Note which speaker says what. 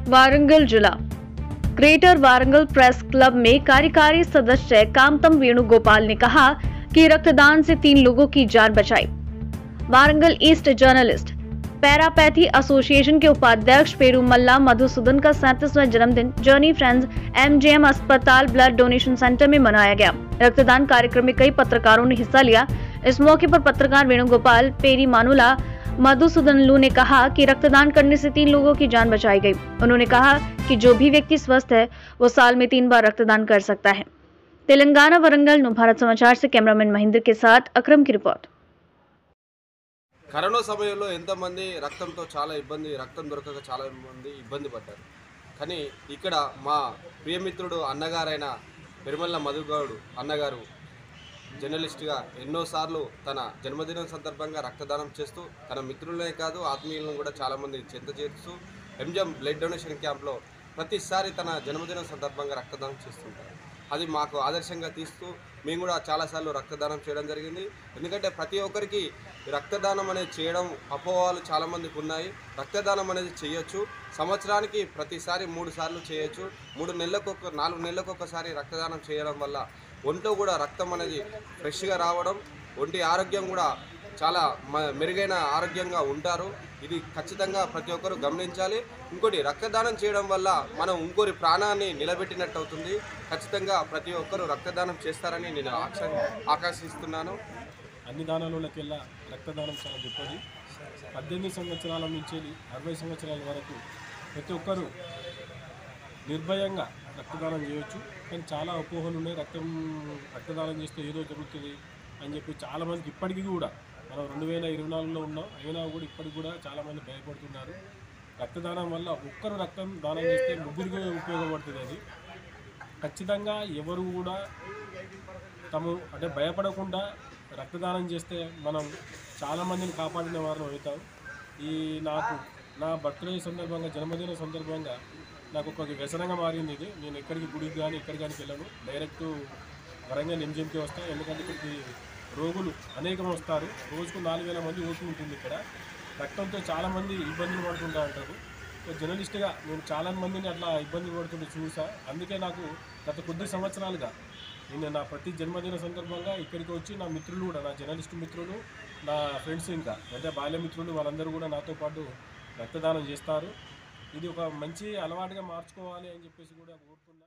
Speaker 1: वारंगल जिला greater Warangal press club में कार्यकारी सदस्य कामतम वेणुगोपाल ने कहा कि रक्तदान से 3 लोगों की जान बचाई। वारंगल ईस्ट जर्नलिस्ट पैरापैथी एसोसिएशन के उपाध्यक्ष पेरुमल्ला मधुसूदन का 37वां जन्मदिन जर्नी फ्रेंड्स एमजेएम अस्पताल ब्लड डोनेशन सेंटर में मनाया गया। रक्तदान कार्यक्रम में कई पत्रकारों ने हिस्सा लिया। इस मौके पर पत्रकार वेणुगोपाल पेरीमानुला मधुसूदनलू ने कहा कि रक्तदान करने से 3 लोगों की जान बचाई गई। उन्होंने कहा कि जो भी व्यक्ति स्वस्थ है वो साल में 3 बार रक्तदान कर सकता है। तेलंगाना वरंगल भारत समाचार से कैमरामैन महेंद्र के साथ अक्रम की रिपोर्ट।
Speaker 2: కరోనా సమయంలో ఎంతమంది రక్తంతో చాలా రక్తం దొరకక చాలా మంది ఇబ్బంది పడ్డారు. కానీ ఇక్కడ మా ప్రియమిత్రుడు అన్నగారైన పెరుమల్ల మధుగౌడ్ అన్నగారు జర్నలిస్ట్గా ఎన్నోసార్లు తన జన్మదినం సందర్భంగా రక్తదానం చేస్తూ తన మిత్రులనే కాదు ఆత్మీయులను కూడా చాలామంది చెంత చేస్తూ ఎంజిఎం బ్లడ్ డొనేషన్ క్యాంప్లో ప్రతిసారి తన జన్మదినం సందర్భంగా రక్తదానం చేస్తుంటారు. అది మాకు ఆదర్శంగా తీస్తూ మేము కూడా చాలాసార్లు రక్తదానం చేయడం జరిగింది. ఎందుకంటే ప్రతి ఒక్కరికి రక్తదానం అనేది చేయడం అపోహలు చాలామందికి ఉన్నాయి. రక్తదానం అనేది చేయొచ్చు. సంవత్సరానికి ప్రతిసారి 3 సార్లు చేయొచ్చు. 4 నెలలకు ఒకసారి రక్తదానం చేయడం వల్ల ఒంట్లో కూడా రక్తం అనేది ఫ్రెష్గా రావడం, ఒంటి ఆరోగ్యం కూడా చాలా మెరుగైన ఆరోగ్యంగా ఉంటారు. ఇది ఖచ్చితంగా ప్రతి ఒక్కరు గమనించాలి. ఇంకోటి రక్తదానం చేయడం వల్ల మనం ఇంకోరి ప్రాణాన్ని నిలబెట్టినట్టు అవుతుంది. ఖచ్చితంగా ప్రతి ఒక్కరు రక్తదానం చేస్తారని నేను ఆకాంక్షిస్తున్నాను.
Speaker 3: అన్ని దానాలకెల్లా రక్తదానం చాలా గొప్పది. 18 సంవత్సరాల నుంచి 60 సంవత్సరాల వరకు ప్రతి ఒక్కరు నిర్భయంగా రక్తదానం చేయొచ్చు. కానీ చాలా అపోహలు ఉన్నాయి. రక్తదానం చేస్తే ఏదో జరుగుతుంది అని చెప్పి చాలామందికి ఇప్పటికీ కూడా మనం 2024లో ఉన్నాం అయినా కూడా ఇప్పటికి కూడా చాలామంది భయపడుతున్నారు. రక్తదానం వల్ల ఒక్కరు రక్తం దానం చేస్తే ముగ్గురికి ఉపయోగపడుతుంది. అది ఖచ్చితంగా ఎవరు కూడా భయపడకుండా రక్తదానం చేస్తే మనం చాలామందిని కాపాడిన వారు అవుతాం. నా బర్త్డే సందర్భంగా జన్మదిన సందర్భంగా నాకు ఒక వ్యసనంగా మారింది ఇది. నేను ఎక్కడికి గుడికి కానీ ఎక్కడికి కానీ వెళ్ళను, డైరెక్ట్ వరంగల్ ఎంజిఎంకి వస్తాను. ఎందుకంటే ఇక్కడికి రోగులు అనేకం వస్తారు. రోజుకు 4000 మంది ఓటు ఉంటుంది. ఇక్కడ రక్తంతో చాలామంది ఇబ్బందులు పడుతుంటూ ఉంటారు. జర్నలిస్ట్గా నేను చాలా మందిని అట్లా ఇబ్బంది పడుతుంటే చూసా. అందుకే నాకు గత కొద్ది సంవత్సరాలుగా నేను నా ప్రతి జన్మదిన సందర్భంగా ఇక్కడికి వచ్చి నా మిత్రులు కూడా, నా జర్నలిస్ట్ మిత్రులు, నా ఫ్రెండ్స్ ఇంకా అంటే బాల్య మిత్రులు వాళ్ళందరూ కూడా నాతో పాటు రక్తదానం చేస్తారు. ఇది ఒక మంచి అలవాటుగా మార్చుకోవాలి అని చెప్పేసి కూడా కోరుతున్నా.